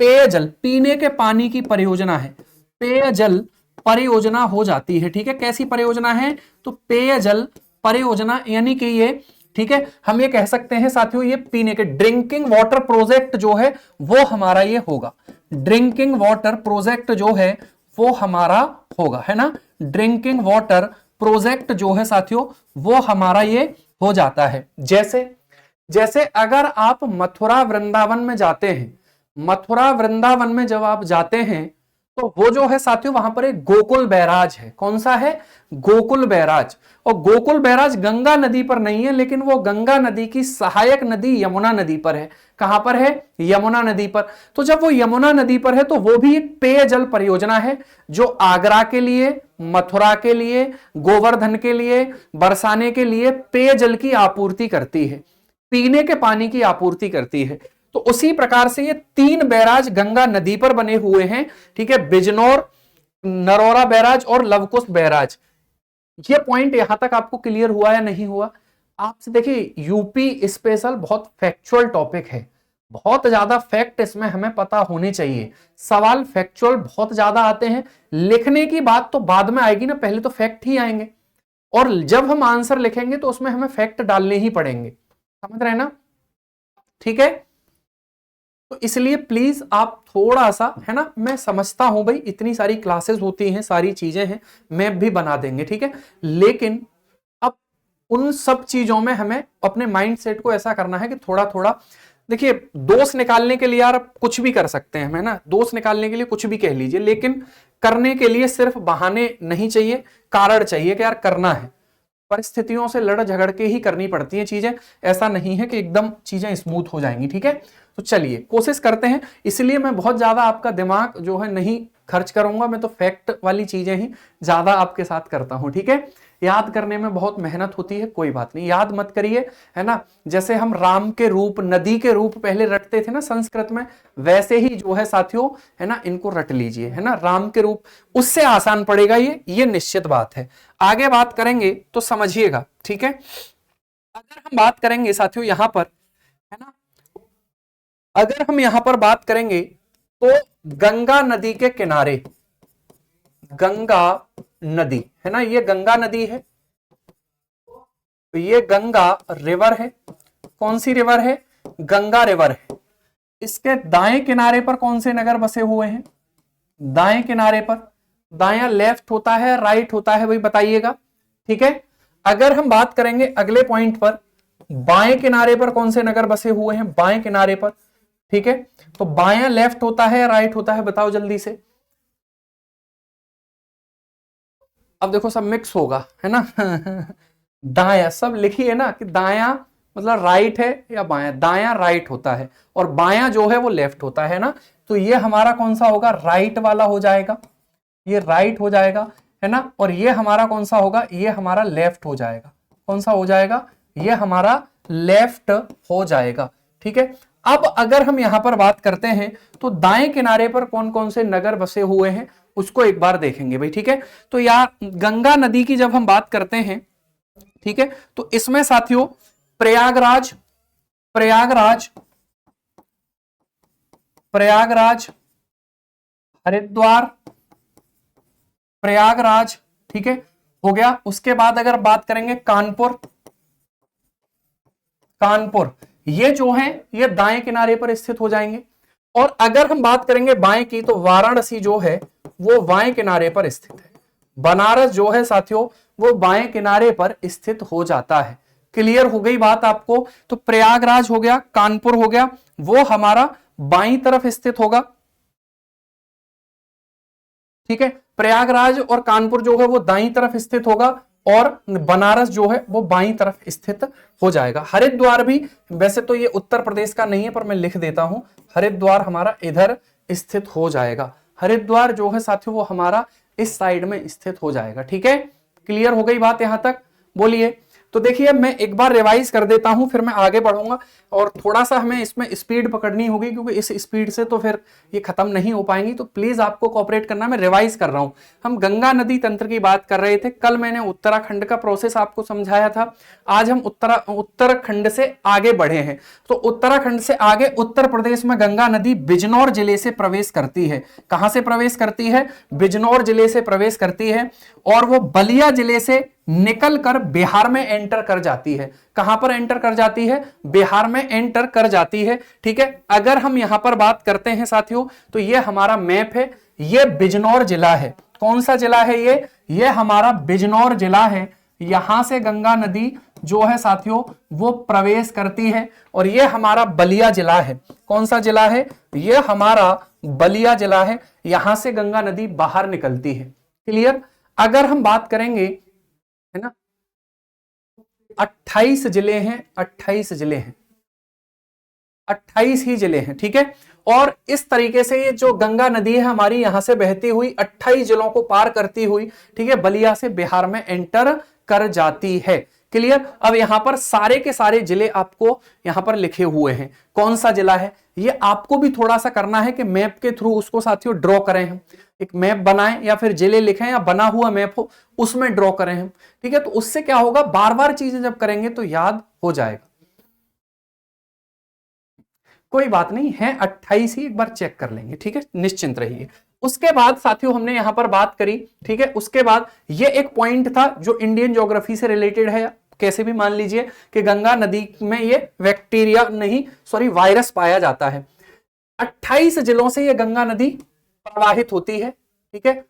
पेयजल, पीने के पानी की परियोजना है। पेयजल परियोजना हो जाती है। ठीक है, कैसी परियोजना है? तो पेयजल परियोजना, यानी कि ये, ठीक है, हम ये कह सकते हैं साथियों, ये पीने के ड्रिंकिंग वाटर प्रोजेक्ट जो है वो हमारा ये होगा। ड्रिंकिंग वाटर प्रोजेक्ट जो है वो हमारा होगा, है ना। ड्रिंकिंग वाटर प्रोजेक्ट जो है साथियों वो हमारा ये हो जाता है। जैसे जैसे अगर आप मथुरा वृंदावन में जाते हैं, मथुरा वृंदावन में जब आप जाते हैं तो वो जो है साथियों वहां पर एक गोकुल बैराज है। कौन सा है? गोकुल बैराज। और गोकुल बैराज गंगा नदी पर नहीं है, लेकिन वो गंगा नदी की सहायक नदी यमुना नदी पर है। कहां पर है? यमुना नदी पर। तो जब वो यमुना नदी पर है तो वो भी एक पेयजल परियोजना है, जो आगरा के लिए, मथुरा के लिए, गोवर्धन के लिए, बरसाने के लिए पेयजल की आपूर्ति करती है, पीने के पानी की आपूर्ति करती है। तो उसी प्रकार से ये तीन बैराज गंगा नदी पर बने हुए हैं। ठीक है, बिजनौर, नरौरा बैराज और लवकुश बैराज। ये पॉइंट यहां तक आपको क्लियर हुआ या नहीं हुआ? आपसे देखिए, यूपी स्पेशल बहुत फैक्चुअल टॉपिक है, बहुत ज्यादा फैक्ट इसमें हमें पता होने चाहिए। सवाल फैक्चुअल बहुत ज्यादा आते हैं। लिखने की बात तो बाद में आएगी ना, पहले तो फैक्ट ही आएंगे, और जब हम आंसर लिखेंगे तो उसमें हमें फैक्ट डालने ही पड़ेंगे। समझ रहे हैं ना? ठीक है, तो इसलिए प्लीज आप थोड़ा सा, है ना, मैं समझता हूं भाई इतनी सारी क्लासेस होती हैं, सारी चीजें हैं, मैप भी बना देंगे, ठीक है, लेकिन अब उन सब चीजों में हमें अपने माइंड सेट को ऐसा करना है कि थोड़ा थोड़ा, देखिए दोष निकालने के लिए यार कुछ भी कर सकते हैं, है ना, दोष निकालने के लिए कुछ भी कह लीजिए, लेकिन करने के लिए सिर्फ बहाने नहीं चाहिए, कारण चाहिए कि यार करना है। परिस्थितियों से लड़ झगड़ के ही करनी पड़ती हैं चीजें, ऐसा नहीं है कि एकदम चीजें स्मूथ हो जाएंगी। ठीक है, तो चलिए कोशिश करते हैं। इसलिए मैं बहुत ज्यादा आपका दिमाग जो है नहीं खर्च करूंगा, मैं तो फैक्ट वाली चीजें ही ज्यादा आपके साथ करता हूं। ठीक है, याद करने में बहुत मेहनत होती है, कोई बात नहीं, याद मत करिए, है ना। जैसे हम राम के रूप, नदी के रूप पहले रटते थे ना संस्कृत में, वैसे ही जो है साथियों, है ना, इनको रट लीजिए, है ना, राम के रूप, उससे आसान पड़ेगा ये निश्चित बात है। आगे बात करेंगे तो समझिएगा। ठीक है, अगर हम बात करेंगे साथियों यहां पर, है ना, अगर हम यहां पर बात करेंगे तो गंगा नदी के किनारे, गंगा नदी, है ना, ये गंगा नदी है, तो ये गंगा रिवर है। कौन सी रिवर है? गंगा रिवर है। इसके दाएं किनारे पर कौन से नगर बसे हुए हैं? दाएं किनारे पर, दायां लेफ्ट होता है राइट होता है भाई बताइएगा। ठीक है, अगर हम बात करेंगे अगले पॉइंट पर, बाएं किनारे पर कौन से नगर बसे हुए हैं? बाएं किनारे पर। ठीक है, तो बायां लेफ्ट होता है या राइट होता है बताओ जल्दी से। अब देखो सब मिक्स होगा है ना दायां सब लिखिए ना कि दायां मतलब राइट है या बायां, दायां राइट होता है और बायां जो है वो लेफ्ट होता है ना। तो ये हमारा कौन सा होगा? राइट वाला हो जाएगा, ये राइट हो जाएगा है ना। और ये हमारा कौन सा होगा? ये हमारा लेफ्ट हो जाएगा। कौन सा हो जाएगा? ये हमारा लेफ्ट हो जाएगा। ठीक है, अब अगर हम यहां पर बात करते हैं तो दाएं किनारे पर कौन कौन से नगर बसे हुए हैं उसको एक बार देखेंगे भाई। ठीक है, तो यार गंगा नदी की जब हम बात करते हैं, ठीक है, तो इसमें साथियों प्रयागराज, प्रयागराज, प्रयागराज, हरिद्वार, प्रयागराज, ठीक है, हो गया। उसके बाद अगर बात करेंगे कानपुर, कानपुर ये जो है ये दाएं किनारे पर स्थित हो जाएंगे। और अगर हम बात करेंगे बाएं की तो वाराणसी जो है वो बाएं किनारे पर स्थित है। बनारस जो है साथियों वो बाएं किनारे पर स्थित हो जाता है। क्लियर हो गई बात आपको? तो प्रयागराज हो गया, कानपुर हो गया, वो हमारा बाईं तरफ स्थित होगा। ठीक है, प्रयागराज और कानपुर जो है वो दाईं तरफ स्थित होगा और बनारस जो है वो बाईं तरफ स्थित हो जाएगा। हरिद्वार भी, वैसे तो ये उत्तर प्रदेश का नहीं है पर मैं लिख देता हूं, हरिद्वार हमारा इधर स्थित हो जाएगा। हरिद्वार जो है साथियों वो हमारा इस साइड में स्थित हो जाएगा। ठीक है, क्लियर हो गई बात यहां तक? बोलिए। तो देखिए मैं एक बार रिवाइज कर देता हूं फिर मैं आगे बढ़ूंगा और थोड़ा सा हमें इसमें स्पीड पकड़नी होगी क्योंकि इस स्पीड से तो फिर ये खत्म नहीं हो पाएंगी। तो प्लीज आपको कोऑपरेट करना, मैं रिवाइज कर रहा हूं। हम गंगा नदी तंत्र की बात कर रहे थे, कल मैंने उत्तराखंड का प्रोसेस आपको समझाया था। आज हम उत्तराखंड से आगे बढ़े हैं। तो उत्तराखंड से आगे उत्तर प्रदेश में गंगा नदी बिजनौर जिले से प्रवेश करती है। कहां से प्रवेश करती है? बिजनौर जिले से प्रवेश करती है और वो बलिया जिले से निकल कर बिहार में एंटर कर जाती है। कहां पर एंटर कर जाती है? बिहार में एंटर कर जाती है। ठीक है, अगर हम यहां पर बात करते हैं साथियों तो ये हमारा मैप है, ये बिजनौर जिला है। कौन सा जिला है ये हमारा बिजनौर जिला है। यहां से गंगा नदी जो है साथियों वो प्रवेश करती है और ये हमारा बलिया जिला है। कौन सा जिला है? ये हमारा बलिया जिला है। यहां से गंगा नदी बाहर निकलती है। क्लियर? अगर हम बात करेंगे है ना, 28 जिले हैं, 28 जिले हैं, 28 ही जिले हैं। ठीक है, और इस तरीके से ये जो गंगा नदी है हमारी यहां से बहती हुई 28 जिलों को पार करती हुई, ठीक है, बलिया से बिहार में एंटर कर जाती है। क्लियर? अब यहां पर सारे के सारे जिले आपको यहां पर लिखे हुए हैं। कौन सा जिला है ये आपको भी थोड़ा सा करना है कि मैप के थ्रू उसको साथियों ड्रॉ करें हम। एक मैप बनाएं या फिर जिले लिखें या बना हुआ मैप हो उसमें ड्रॉ करें हम। ठीक है, तो उससे क्या होगा, बार बार चीजें जब करेंगे तो याद हो जाएगा। कोई बात नहीं है, 28 ही, एक बार चेक कर लेंगे। ठीक है, निश्चिंत रहिए। उसके बाद साथियों हमने यहां पर बात करी, ठीक है, उसके बाद ये एक पॉइंट था जो इंडियन ज्योग्राफी से रिलेटेड है, कैसे भी मान लीजिए कि गंगा नदी में ये बैक्टीरिया नहीं सॉरी वायरस पाया जाता है। 28 जिलों से ये गंगा नदी प्रवाहित होती है। ठीक है,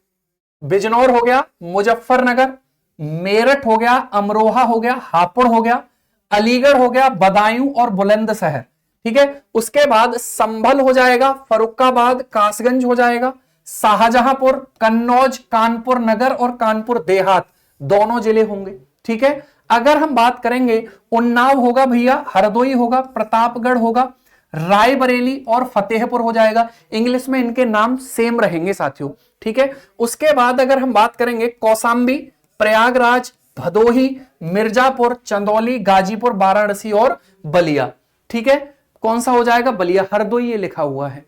बिजनौर हो गया, मुजफ्फरनगर, मेरठ हो गया, अमरोहा हो गया, हापुड़ हो गया, अलीगढ़ हो गया, बदायूं और बुलंदशहर। ठीक है, उसके बाद संभल हो जाएगा, फरुखाबाद, कासगंज हो जाएगा, शाहजहांपुर, कन्नौज, कानपुर नगर और कानपुर देहात दोनों जिले होंगे। ठीक है, अगर हम बात करेंगे उन्नाव होगा भैया, हरदोई होगा, प्रतापगढ़ होगा, रायबरेली और फतेहपुर हो जाएगा। इंग्लिश में इनके नाम सेम रहेंगे साथियों। ठीक है, उसके बाद अगर हम बात करेंगे कौसाम्बी, प्रयागराज, भदोही, मिर्जापुर, चंदौली, गाजीपुर, वाराणसी और बलिया। ठीक है, कौन सा हो जाएगा? बलिया। हरदोई ये लिखा हुआ है,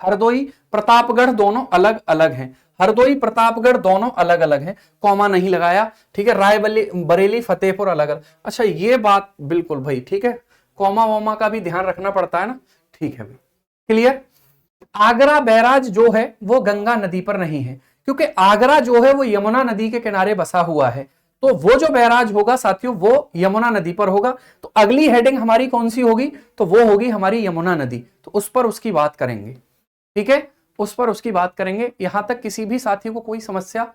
हरदोई प्रतापगढ़ दोनों अलग अलग हैं। हरदोई प्रतापगढ़ दोनों अलग अलग हैं, कॉमा नहीं लगाया। ठीक है, रायबरेली फतेहपुर अलग अलग। अच्छा ये बात बिल्कुल भाई, ठीक है, कॉमा वोमा का भी ध्यान रखना पड़ता है ना। ठीक है भाई, क्लियर? आगरा बैराज जो है वो गंगा नदी पर नहीं है क्योंकि आगरा जो है वो यमुना नदी के किनारे बसा हुआ है। तो वो जो बैराज होगा साथियों वो यमुना नदी पर होगा। तो अगली हेडिंग हमारी कौन सी होगी, तो वो होगी हमारी यमुना नदी। तो उस पर उसकी बात करेंगे, ठीक है, उस पर उसकी बात करेंगे। यहां तक किसी भी साथी को कोई समस्या?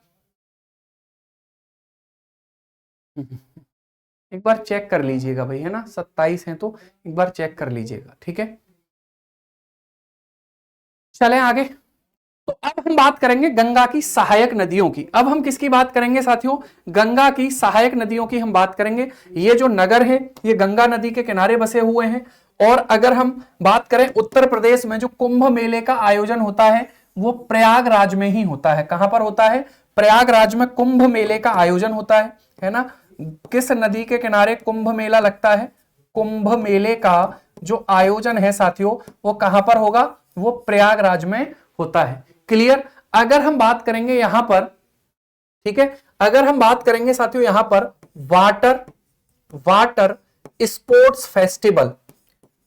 एक बार चेक कर लीजिएगा भाई, है ना, 27 है तो एक बार चेक कर लीजिएगा, ठीक है। चलें आगे। तो अब हम बात करेंगे गंगा की सहायक नदियों की। अब हम किसकी बात करेंगे साथियों, गंगा की सहायक नदियों की हम बात करेंगे। ये जो नगर है ये गंगा नदी के किनारे बसे हुए हैं। और अगर हम बात करें उत्तर प्रदेश में जो कुंभ मेले का आयोजन होता है वो प्रयागराज में ही होता है। कहां पर होता है, प्रयागराज में कुंभ मेले का आयोजन होता है ना। किस नदी के किनारे कुंभ मेला लगता है, कुंभ मेले का जो आयोजन है साथियों वो कहां पर होगा, वो प्रयागराज में होता है। क्लियर। अगर हम बात करेंगे यहां पर, ठीक है, अगर हम बात करेंगे साथियों यहां पर वाटर स्पोर्ट्स फेस्टिवल,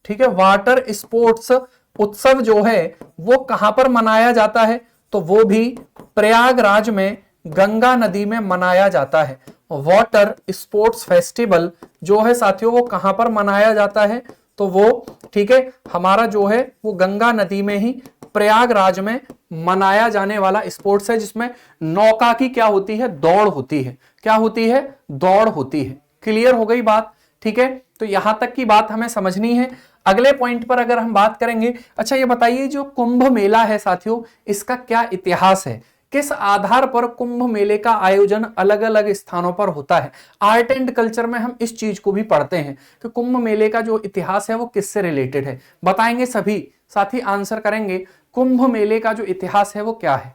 ठीक है, वाटर स्पोर्ट्स उत्सव जो है वो कहां पर मनाया जाता है, तो वो भी प्रयागराज में गंगा नदी में मनाया जाता है। वाटर स्पोर्ट्स फेस्टिवल जो है साथियों वो कहां पर मनाया जाता है, तो वो, ठीक है, हमारा जो है वो गंगा नदी में ही प्रयागराज में मनाया जाने वाला स्पोर्ट्स है, जिसमें नौका की क्या होती है, दौड़ होती है। क्या होती है, दौड़ होती है। क्लियर हो गई बात, ठीक है। तो यहां तक की बात हमें समझनी है। अगले पॉइंट पर अगर हम बात करेंगे, अच्छा ये बताइए जो कुंभ मेला है साथियों इसका क्या इतिहास है, किस आधार पर कुंभ मेले का आयोजन अलग अलग स्थानों पर होता है। आर्ट एंड कल्चर में हम इस चीज को भी पढ़ते हैं कि कुंभ मेले का जो इतिहास है वो किससे रिलेटेड है। बताएंगे सभी साथी, आंसर करेंगे कुंभ मेले का जो इतिहास है वो क्या है।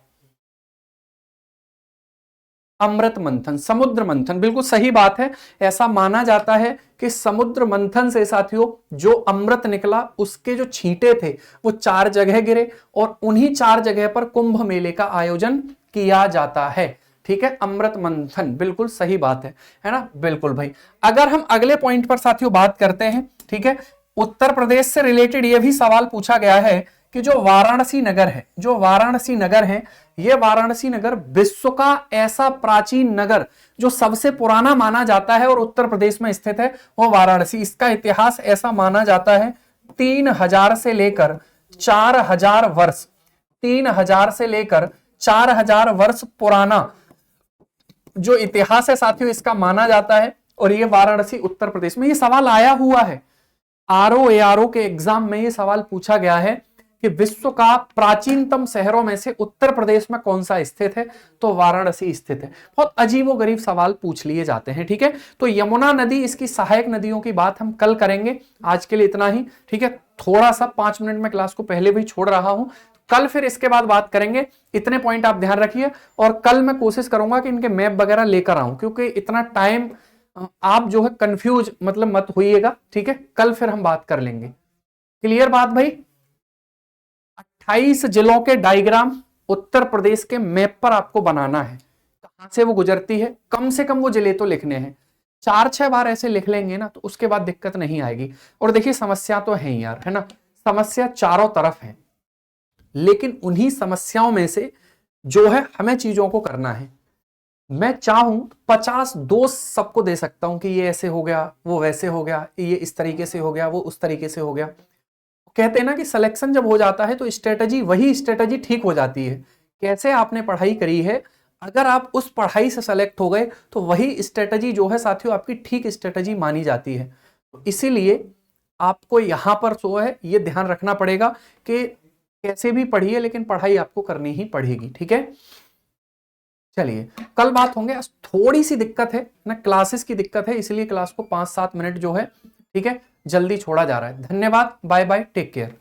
अमृत मंथन, समुद्र मंथन, बिल्कुल सही बात है। ऐसा माना जाता है कि समुद्र मंथन से साथियों जो अमृत निकला उसके जो छींटे थे वो 4 जगह गिरे और उन्हीं 4 जगह पर कुंभ मेले का आयोजन किया जाता है। ठीक है, अमृत मंथन, बिल्कुल सही बात है ना, बिल्कुल भाई। अगर हम अगले पॉइंट पर साथियों बात करते हैं, ठीक है, उत्तर प्रदेश से रिलेटेड यह भी सवाल पूछा गया है कि जो वाराणसी नगर है, जो वाराणसी नगर है, यह वाराणसी नगर विश्व का ऐसा प्राचीन नगर जो सबसे पुराना माना जाता है और उत्तर प्रदेश में स्थित है वो वाराणसी। इसका इतिहास ऐसा माना जाता है 3000 से लेकर 4000 वर्ष, 3000 से लेकर 4000 वर्ष पुराना जो इतिहास है साथियों इसका माना जाता है। और ये वाराणसी उत्तर प्रदेश में, ये सवाल आया हुआ है आरओ के एग्जाम में, ये सवाल पूछा गया है कि विश्व का प्राचीनतम शहरों में से उत्तर प्रदेश में कौन सा स्थित है, तो वाराणसी स्थित है। बहुत अजीबोगरीब सवाल पूछ लिए जाते हैं, ठीक है। तो यमुना नदी, इसकी सहायक नदियों की बात हम कल करेंगे। आज के लिए इतना ही, ठीक है। थोड़ा सा 5 मिनट में क्लास को पहले भी छोड़ रहा हूं, कल फिर इसके बाद बात करेंगे। इतने पॉइंट आप ध्यान रखिए और कल मैं कोशिश करूंगा कि इनके मैप वगैरह लेकर आऊं, क्योंकि इतना टाइम आप जो है कंफ्यूज मतलब मत होइएगा, ठीक है। कल फिर हम बात कर लेंगे। क्लियर बात भाई। 28 जिलों के डायग्राम उत्तर प्रदेश के मैप पर आपको बनाना है, कहां से वो गुजरती है, कम से कम वो जिले तो लिखने हैं। 4-6 बार ऐसे लिख लेंगे ना तो उसके बाद दिक्कत नहीं आएगी। और देखिए समस्या तो है यार, है ना, समस्या चारों तरफ है, लेकिन उन्हीं समस्याओं में से जो है हमें चीजों को करना है। मैं चाहूं 50 दोस्त सबको दे सकता हूं कि ये ऐसे हो गया, वो वैसे हो गया, ये इस तरीके से हो गया, वो उस तरीके से हो गया। कहते हैं ना कि सिलेक्शन जब हो जाता है तो स्ट्रेटजी, वही स्ट्रेटजी ठीक हो जाती है। कैसे आपने पढ़ाई करी है, अगर आप उस पढ़ाई से सेलेक्ट हो गए तो वही स्ट्रेटजी जो है साथियों आपकी ठीक स्ट्रेटजी मानी जाती है। तो इसीलिए आपको यहां पर जो है ये ध्यान रखना पड़ेगा कि कैसे भी पढ़िए लेकिन पढ़ाई आपको करनी ही पड़ेगी, ठीक है। चलिए कल बात होंगे। थोड़ी सी दिक्कत है ना, क्लासेस की दिक्कत है, इसलिए क्लास को 5-7 मिनट जो है, ठीक है, जल्दी छोड़ा जा रहा है। धन्यवाद, बाय बाय, टेक केयर।